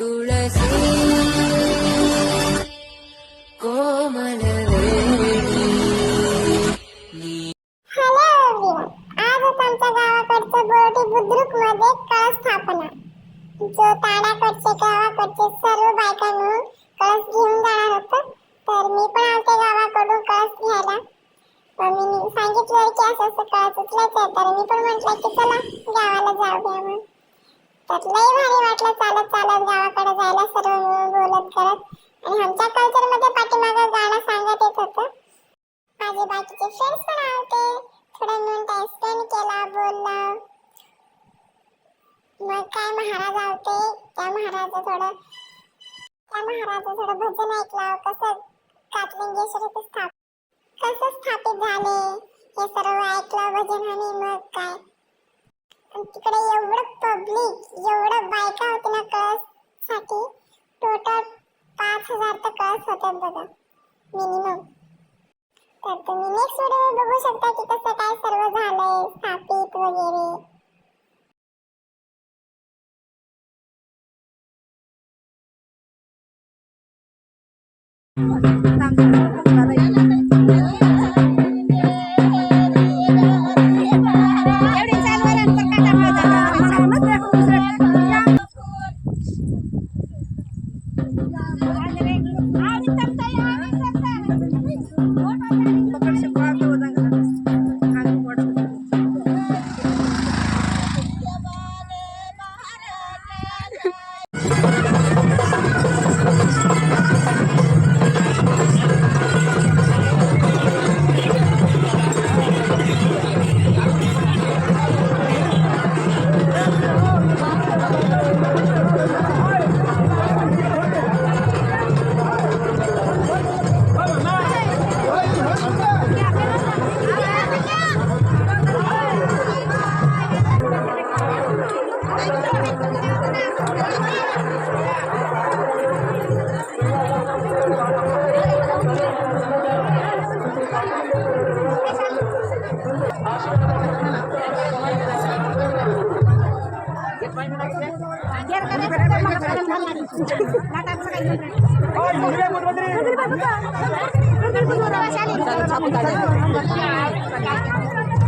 तुळसी कोमल hello everyone, आज आमच्या गावाकडचं बोर्डी बुद्रुक मध्ये कळस स्थापना जो ताडाकडचे गावाकडचे सर्व बायका मिळून कळस घेऊन जाणार होतं. तर मी पण आलते गावाकडून कळस घ्यायला. मम्मीने सांगितलं की असं असं कळस उचलायचं, तर मी पण म्हटलं की चला गावाला जाऊया म्हणून. तर लई भारी वाटलं चालत चालत गावाकडे जायला, सर्व मिळून बोलत करत. आणि आमच्या कल्चर मध्ये पाठीमागं गाणं सांगत येत होतं. माझे बाकीचे फ्रेंड्स पण आलते, थोडा मिनिट टाइम स्पेंड केला, बोलला. मग काय महाराज आलते, त्या महाराजाचं थोडं भजन ऐकलं. कसं कातलिंगेश्वर कसं स्थापित झाले हे सर्व ऐकलं भजन. आणि मग काय तिकडे एवढं पब्लिक, एवढं बायका होती ना कळस साठी. टोटल 5000 तर कळस होतात बघा मिनिमम. तर तुम्ही नेक्स्ट व्हिडिओ बघू शकता की कसं काय सर्व झालंय स्थापित वगैरे.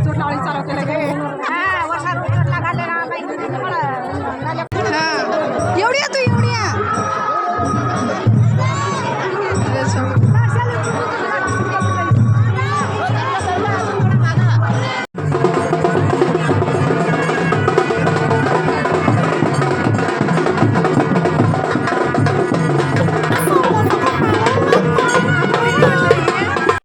चोट लावली चालू